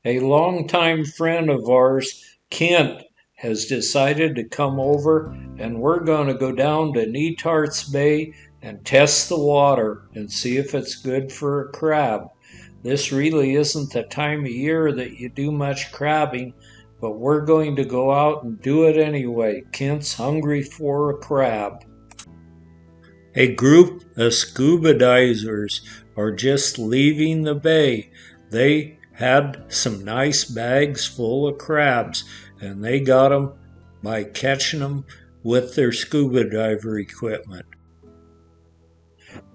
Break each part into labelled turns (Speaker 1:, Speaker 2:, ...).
Speaker 1: A longtime friend of ours, Kent, has decided to come over, and we're going to go down to Netarts Bay and test the water and see if it's good for a crab. This really isn't the time of year that you do much crabbing, but we're going to go out and do it anyway. Kent's hungry for a crab. A group of scuba divers are just leaving the bay. They had some nice bags full of crabs, and they got them by catching them with their scuba diver equipment.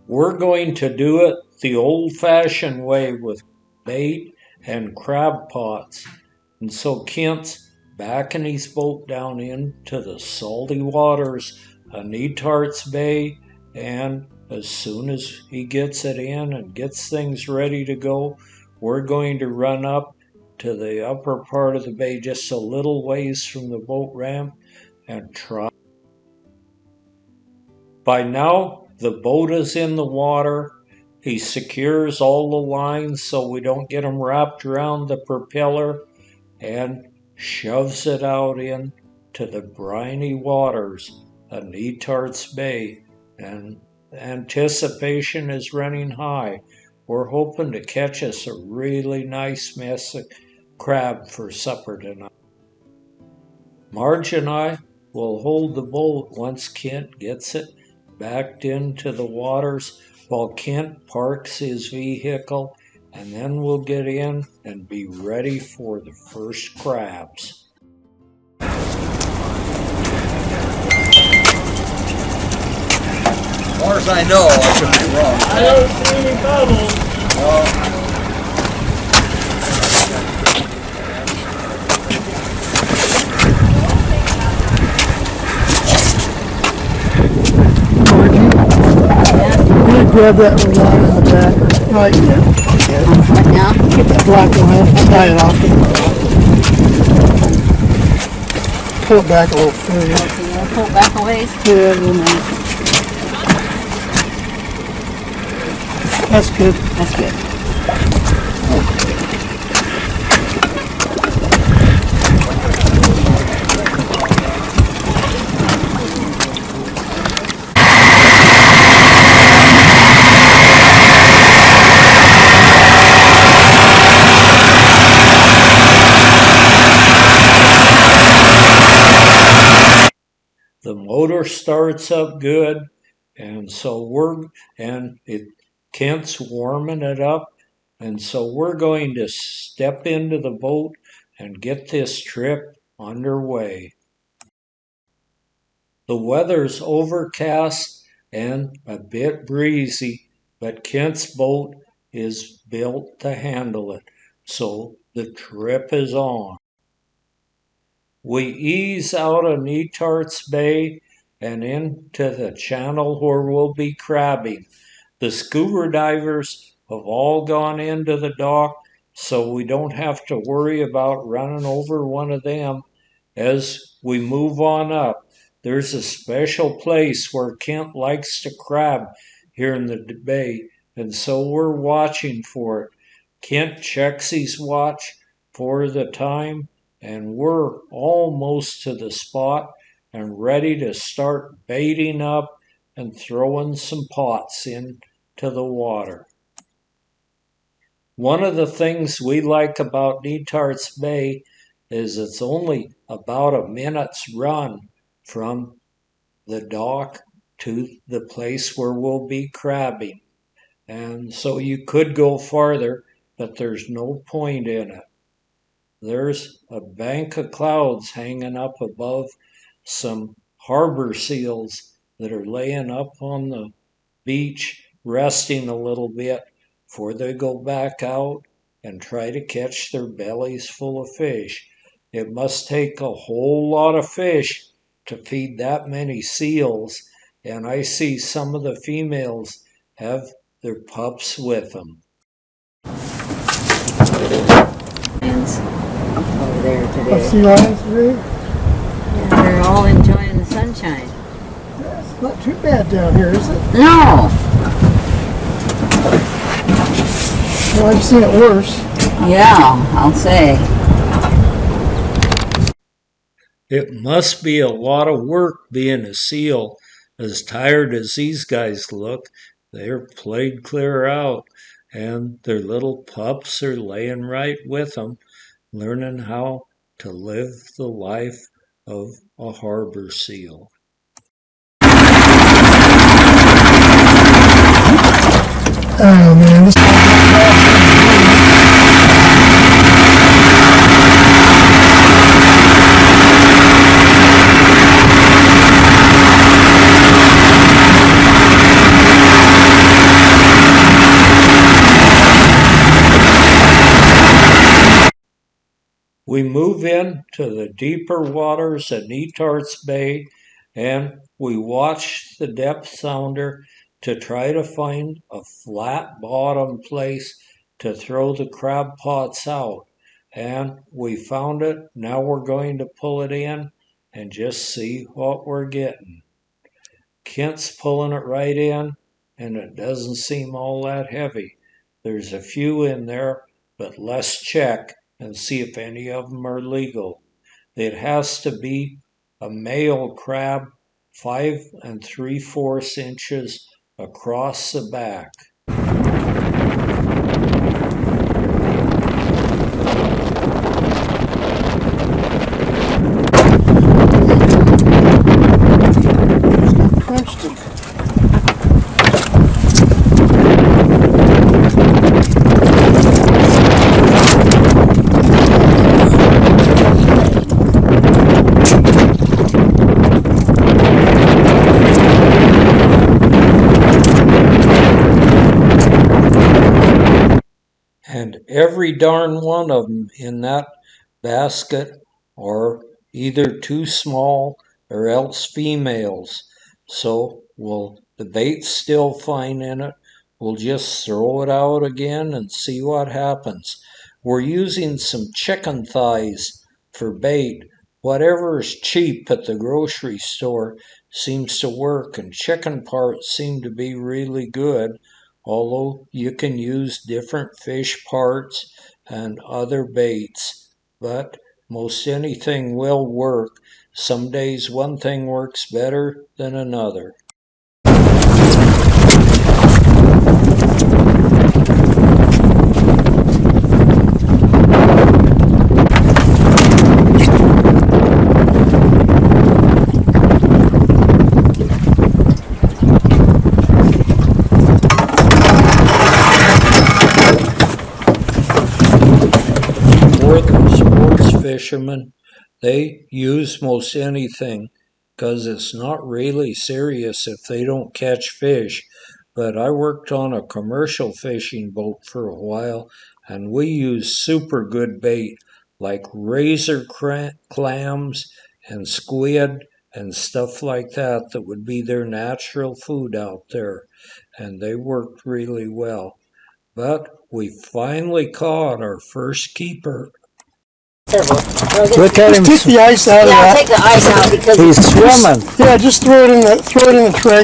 Speaker 1: We're going to do it the old-fashioned way with bait and crab pots. And so Kent's backing his boat down into the salty waters of Netarts Bay, and as soon as he gets it in and gets things ready to go, we're going to run up to the upper part of the bay just a little ways from the boat ramp and try. By now, the boat is in the water. He secures all the lines so we don't get them wrapped around the propeller and shoves it out into the briny waters of Netarts Bay, and anticipation is running high. We're hoping to catch us a really nice mess of crab for supper tonight. Marge and I will hold the boat once Kent gets it backed into the waters while Kent parks his vehicle, and then we'll get in and be ready for the first crabs.
Speaker 2: As far as I know, I could be wrong.
Speaker 3: I don't see any bubbles.
Speaker 4: Grab that one line in the back. Right, yeah.
Speaker 5: Right now?
Speaker 4: Get that black line, tie it off. Pull it back a little further.
Speaker 5: Okay, you want to pull it back a ways?
Speaker 4: Yeah, a little more. That's good.
Speaker 5: That's good.
Speaker 1: The motor starts up good, and so Kent's warming it up, and so we're going to step into the boat and get this trip underway. The weather's overcast and a bit breezy, but Kent's boat is built to handle it, so the trip is on. We ease out of Netarts Bay and into the channel where we'll be crabbing. The scuba divers have all gone into the dock, so we don't have to worry about running over one of them. As we move on up, there's a special place where Kent likes to crab here in the bay, and so we're watching for it. Kent checks his watch for the time, and we're almost to the spot and ready to start baiting up and throwing some pots into the water. One of the things we like about Netarts Bay is it's only about a minute's run from the dock to the place where we'll be crabbing. And so you could go farther, but there's no point in it. There's a bank of clouds hanging up above some harbor seals that are laying up on the beach, resting a little bit before they go back out and try to catch their bellies full of fish. It must take a whole lot of fish to feed that many seals, and I see some of the females have their pups with them.
Speaker 5: Over there today.
Speaker 4: Sea lions today?
Speaker 5: Yeah, they're all enjoying the sunshine.
Speaker 4: It's not too bad down here, is it?
Speaker 5: No!
Speaker 4: Well, I've seen it worse.
Speaker 5: Yeah, I'll say.
Speaker 1: It must be a lot of work being a seal. As tired as these guys look, they're played clear out, and their little pups are laying right with them, learning how to live the life of a harbor seal.
Speaker 4: Oh man, this
Speaker 1: We move into the deeper waters at Netarts Bay, and we watch the depth sounder to try to find a flat bottom place to throw the crab pots out. And we found it. Now we're going to pull it in and just see what we're getting. Kent's pulling it right in, and it doesn't seem all that heavy. There's a few in there, but let's check and see if any of them are legal. It has to be a male crab, 5 3/4 inches across the back.
Speaker 4: crunched it.
Speaker 1: And every darn one of them in that basket are either too small or else females. So the bait's still fine in it. We'll just throw it out again and see what happens. We're using some chicken thighs for bait. Whatever is cheap at the grocery store seems to work, and chicken parts seem to be really good, although you can use different fish parts and other baits. But most anything will work. Some days one thing works better than another. For the sports fishermen, they use most anything because it's not really serious if they don't catch fish. But I worked on a commercial fishing boat for a while, and we used super good bait like razor clams and squid and stuff like that would be their natural food out there, and they worked really well. But we finally caught our first keeper.
Speaker 4: Look at him. Take the ice out of
Speaker 5: Yeah,
Speaker 4: that.
Speaker 5: take the ice out because
Speaker 1: He's swimming.
Speaker 4: Yeah, just throw it in the tray.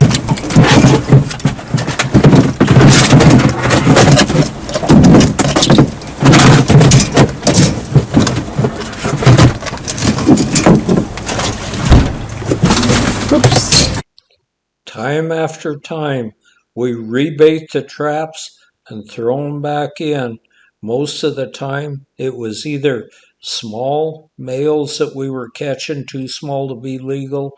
Speaker 4: Oops.
Speaker 1: Time after time, we rebait the traps and throw them back in. Most of the time, it was either small males that we were catching, too small to be legal,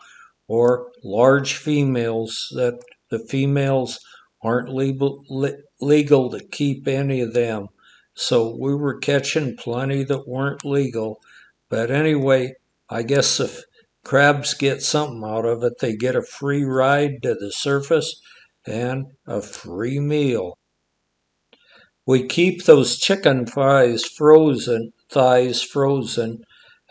Speaker 1: or large females that the females aren't legal to keep any of them. So we were catching plenty that weren't legal. But anyway, I guess if crabs get something out of it. They get a free ride to the surface and a free meal. We keep those chicken thighs frozen,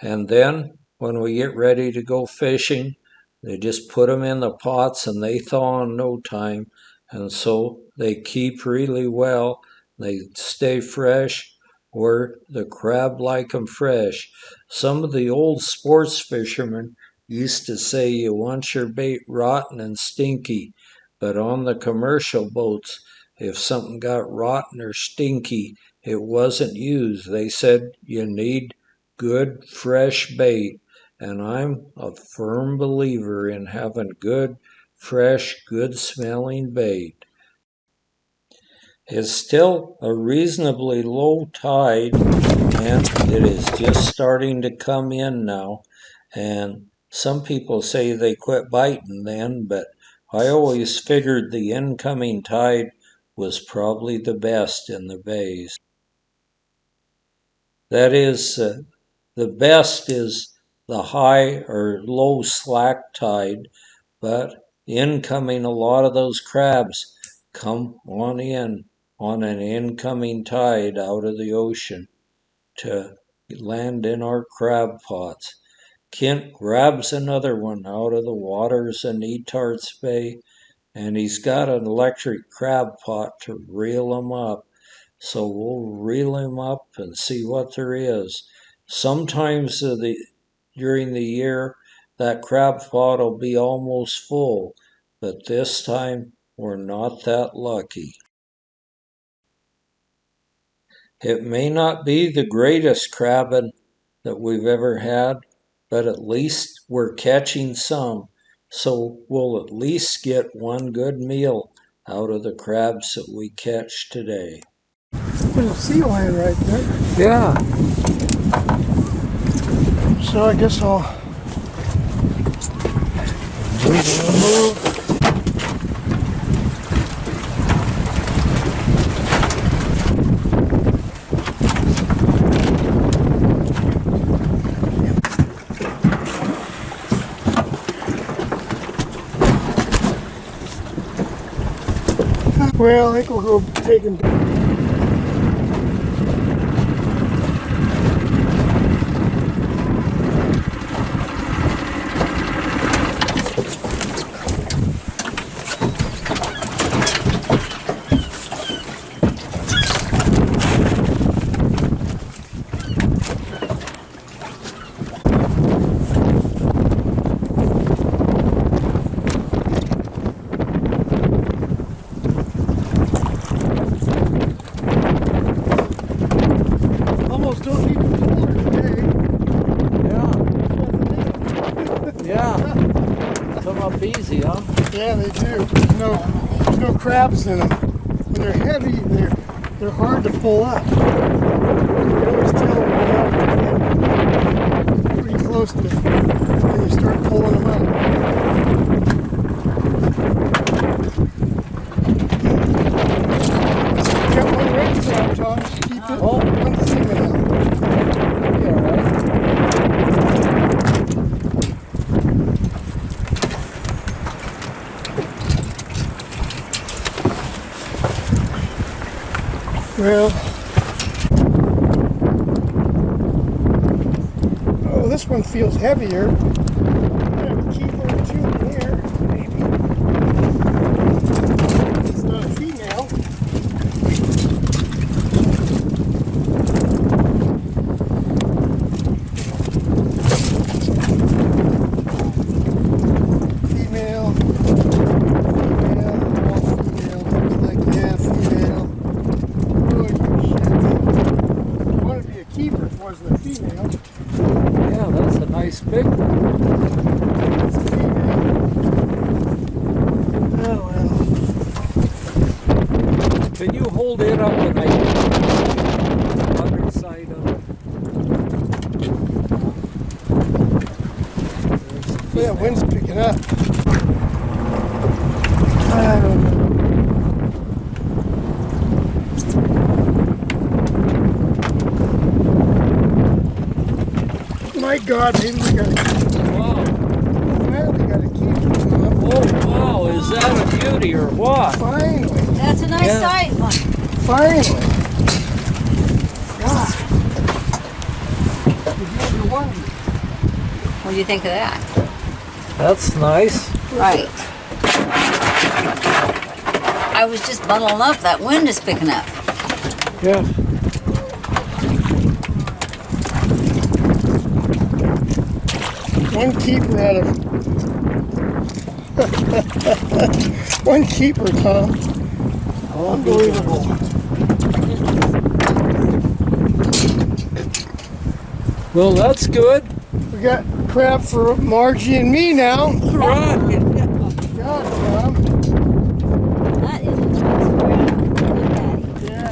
Speaker 1: and then when we get ready to go fishing, they just put them in the pots and they thaw in no time, and so they keep really well. They stay fresh, or the crab like them fresh. Some of the old sports fishermen used to say you want your bait rotten and stinky, but on the commercial boats, if something got rotten or stinky, it wasn't used. They said you need good, fresh bait, and I'm a firm believer in having good, fresh, good-smelling bait. It's still a reasonably low tide, and it is just starting to come in now, and some people say they quit biting then, but I always figured the incoming tide was probably the best in the bays. That is, the best is the high or low slack tide, but incoming a lot of those crabs come on in on an incoming tide out of the ocean to land in our crab pots. Kent grabs another one out of the waters of Netarts Bay, and he's got an electric crab pot to reel them up. So we'll reel him up and see what there is. Sometimes during the year, that crab pot will be almost full, but this time we're not that lucky. It may not be the greatest crabbing that we've ever had, but at least we're catching some, so we'll at least get one good meal out of the crabs that we catch today.
Speaker 4: There's a sea lion right there.
Speaker 1: Yeah.
Speaker 4: So I guess I'll move. Well, I think we'll go take him.
Speaker 1: Easy, huh?
Speaker 4: Yeah, they do. There's no crabs in them. When they're heavy, they're hard to pull up. You can always tell when they're pretty close to when you start pulling them out. Got one right there, Tom. Keep it one thing out.
Speaker 1: Yeah, right.
Speaker 4: Well, oh, this one feels heavier. I'm gonna have to keep one or two in here, maybe. It's not a female.
Speaker 1: Yeah, that's a nice big one.
Speaker 4: Oh, well.
Speaker 1: Can you hold it up and I can the other side of it?
Speaker 4: Yeah, wind's picking up. I don't know. My God, maybe we gotta keep it.
Speaker 1: Wow.
Speaker 4: Well, we gotta keep it.
Speaker 1: Oh, wow, is that a beauty or what?
Speaker 4: Finally.
Speaker 5: That's a nice size one.
Speaker 4: Finally. God. You've never wondered.
Speaker 5: What do you think of that?
Speaker 1: That's nice.
Speaker 5: Right. I was just bundling up. That wind is picking up.
Speaker 1: Yeah.
Speaker 4: One keeper out of one keeper, Tom. Unbelievable.
Speaker 1: Well, that's good.
Speaker 4: We got crab for Margie and me now.
Speaker 1: Right.
Speaker 4: God, Rob.
Speaker 5: That is a nice crab. Look at him.
Speaker 4: Yeah.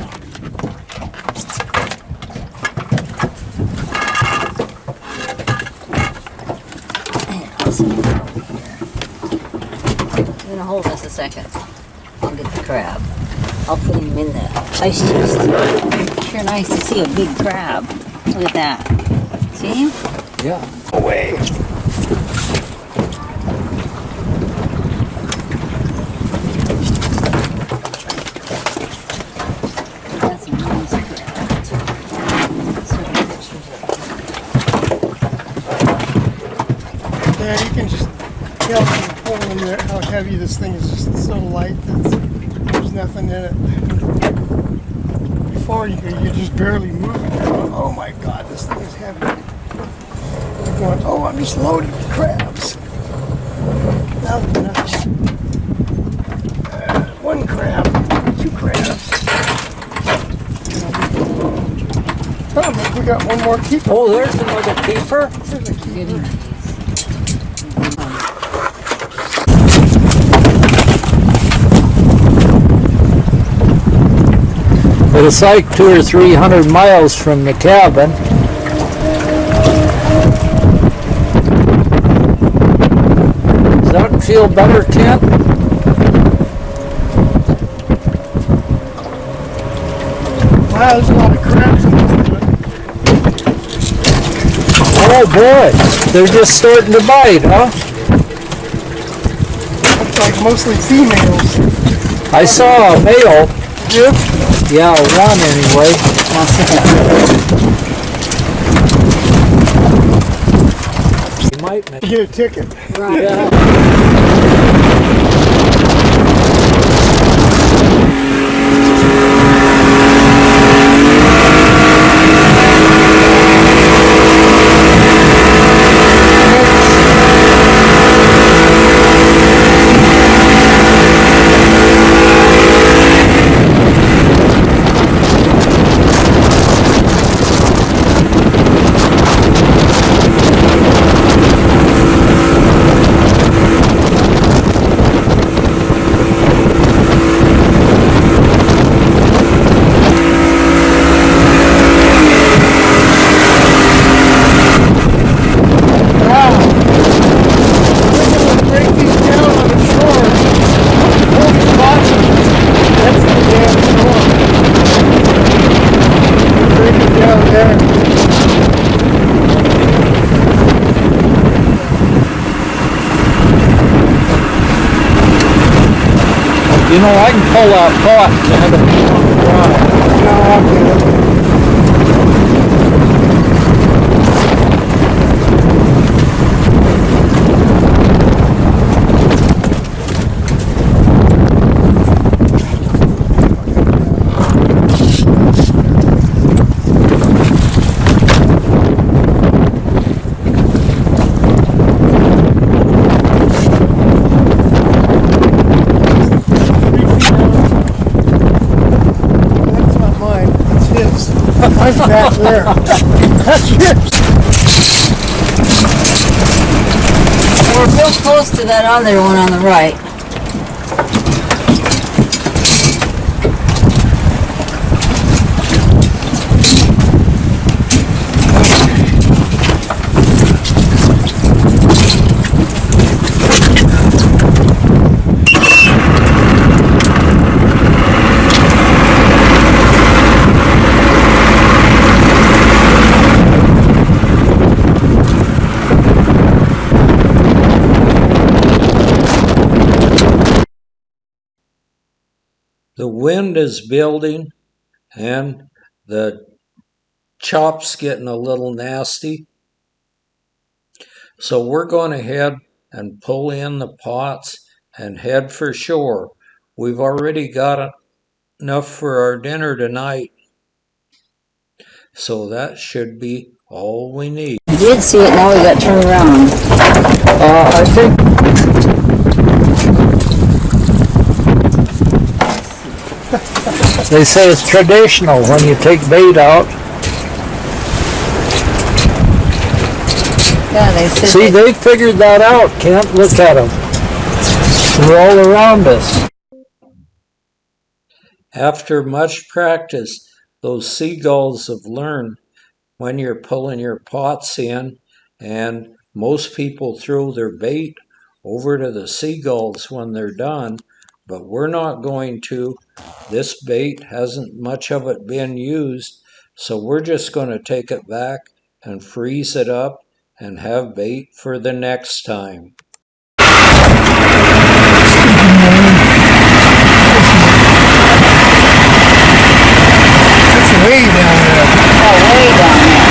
Speaker 5: You're gonna hold us a second. I'll get the crab. I'll put him in the ice chest. Sure nice to see a big crab. Look at that. See him?
Speaker 1: Yeah.
Speaker 4: Away.
Speaker 5: That's a nice crab. Certain pictures
Speaker 4: Yeah, you can just tell from pulling there how heavy this thing is. Just so light that there's nothing in it. Before you just barely move it. Oh my God, this thing is heavy. You're going, oh, I'm just loaded with crabs. That was enough. One crab, two crabs. Oh, look, we got one more keeper.
Speaker 1: Oh, there's another keeper.
Speaker 4: There's a keeper.
Speaker 1: But it's like 200 or 300 miles from the cabin. Does that feel better, Kent?
Speaker 4: Wow, there's a lot of crabs in this one.
Speaker 1: Oh boy, they're just starting to bite, huh?
Speaker 4: Looks like mostly females.
Speaker 1: I saw a male.
Speaker 4: Yep.
Speaker 1: Yeah, one anyway. You might make
Speaker 4: Get a ticket.
Speaker 5: Right.
Speaker 1: yeah. You know, I can pull that pot
Speaker 4: That's not mine. That's his. Mine's back there. That's yours.
Speaker 5: We're real close to that other one on the right.
Speaker 1: The wind is building and the chop's getting a little nasty. So we're going to head and pull in the pots and head for shore. We've already got enough for our dinner tonight. So that should be all we need.
Speaker 5: I did see it, now we got to turn around.
Speaker 1: I think they say it's traditional when you take bait out.
Speaker 5: Yeah, they said
Speaker 1: See,
Speaker 5: that,
Speaker 1: they figured that out, Kent. Look at them. They're all around us. After much practice, those seagulls have learned when you're pulling your pots in, and most people throw their bait over to the seagulls when they're done, but we're not going to. This bait hasn't much of it been used, so we're just going to take it back and freeze it up and have bait for the next time.
Speaker 4: It's way down there.
Speaker 5: oh, way down there.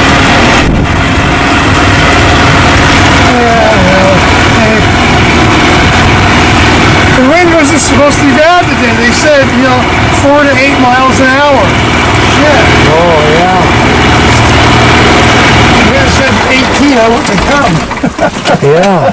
Speaker 4: Yeah, well, hey. The wind wasn't supposed to be bad today. They said, 4 to 8 miles an hour. Yeah.
Speaker 1: Oh, yeah.
Speaker 4: If it said 18, I wouldn't have come.
Speaker 1: Yeah.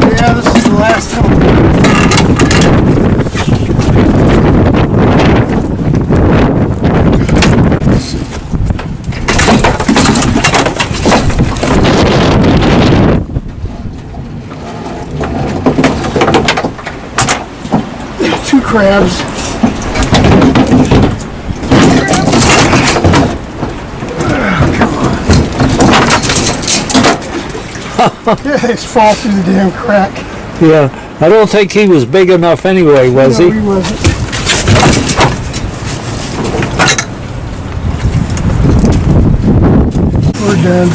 Speaker 4: Yeah, this is the last time. Two crabs. Yeah, they just fall through the damn crack.
Speaker 1: Yeah. I don't think he was big enough anyway, was
Speaker 4: No,
Speaker 1: he?
Speaker 4: he wasn't. We're done.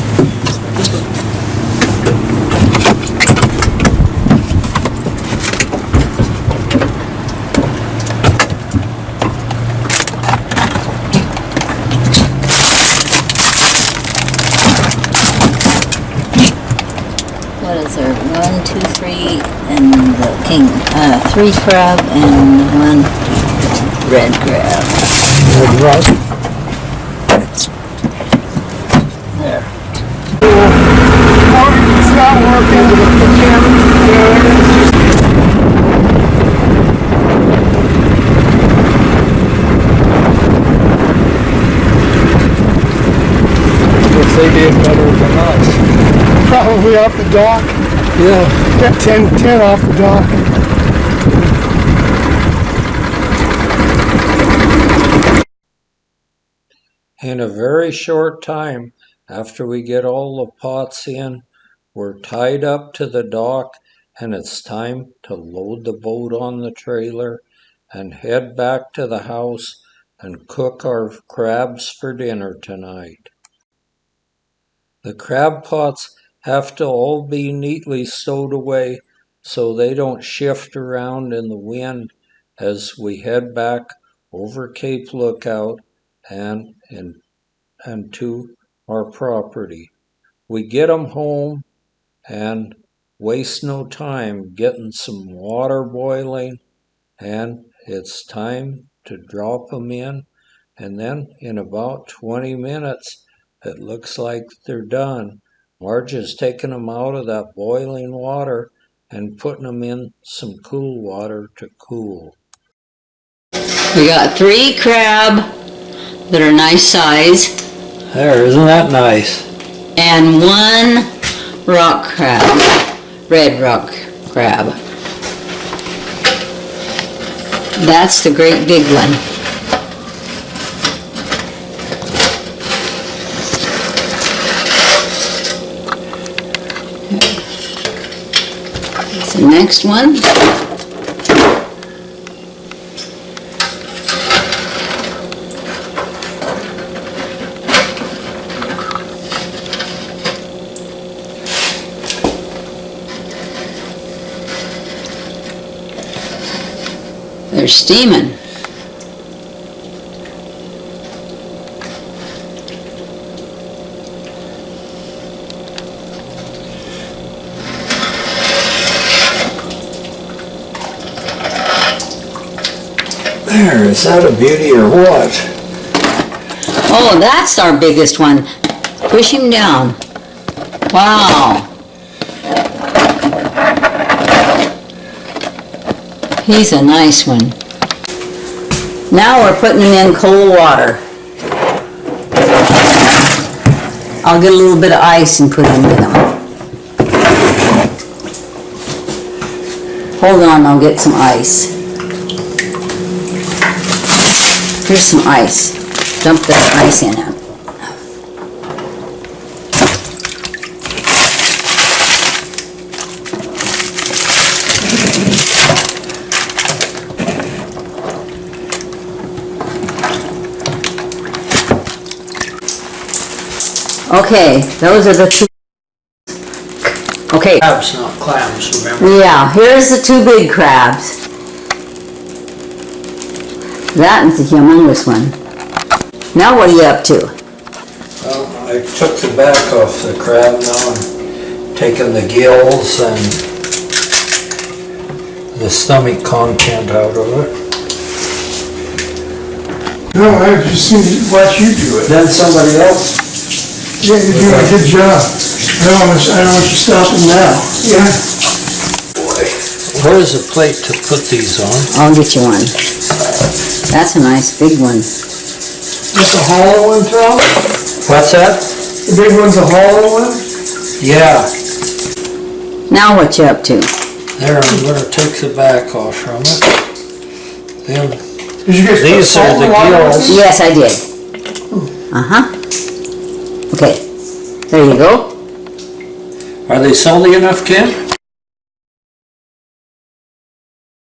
Speaker 5: What is there? 1, 2, 3, and the king. 3 crab and 1 red crab. There.
Speaker 4: It's not working. The camera.
Speaker 1: If they did better than us.
Speaker 4: Probably off the dock.
Speaker 1: Yeah.
Speaker 4: Got 10 off the dock.
Speaker 1: In a very short time, after we get all the pots in, we're tied up to the dock, and it's time to load the boat on the trailer and head back to the house and cook our crabs for dinner tonight. The crab pots have to all be neatly stowed away so they don't shift around in the wind as we head back over Cape Lookout and to our property. We get 'em home and waste no time getting some water boiling, and it's time to drop 'em in, and then in about 20 minutes it looks like they're done. Marge is taking them out of that boiling water and putting them in some cool water to cool.
Speaker 5: We got 3 crab that are nice size.
Speaker 1: There, isn't that nice?
Speaker 5: And 1 rock crab, red rock crab. That's the great big one. That's the next one. They're steaming.
Speaker 1: There, is that a beauty or what?
Speaker 5: Oh, that's our biggest one. Push him down. Wow. He's a nice one. Now we're putting him in cold water. I'll get a little bit of ice and put him in them. Hold on, I'll get some ice. Here's some ice. Dump that ice in it. Okay, those are the 2. Okay.
Speaker 1: Crabs, not clams, remember?
Speaker 5: Yeah, here's the 2 big crabs. That is the humongous one. Now what are you up to?
Speaker 1: Well, I took the back off the crab now and taken the gills and the stomach content out of it.
Speaker 4: No, I've just seen watch you do it.
Speaker 1: Then somebody else.
Speaker 4: Yeah, you're doing a good job. I don't want you stopping now. Yeah.
Speaker 1: Where's the plate to put these on?
Speaker 5: I'll get you one. That's a nice big one.
Speaker 4: Just a hollow one, Tom?
Speaker 1: What's that?
Speaker 4: The big one's a hollow one?
Speaker 1: Yeah.
Speaker 5: Now what you up to?
Speaker 1: There, I'm gonna take the back off from it. Then
Speaker 4: Did you guys put
Speaker 1: these
Speaker 4: salt
Speaker 1: are
Speaker 4: in
Speaker 1: the
Speaker 4: water?
Speaker 1: gills.
Speaker 5: Yes, I did. Uh-huh. Okay, there you go.
Speaker 1: Are they salty enough, Ken?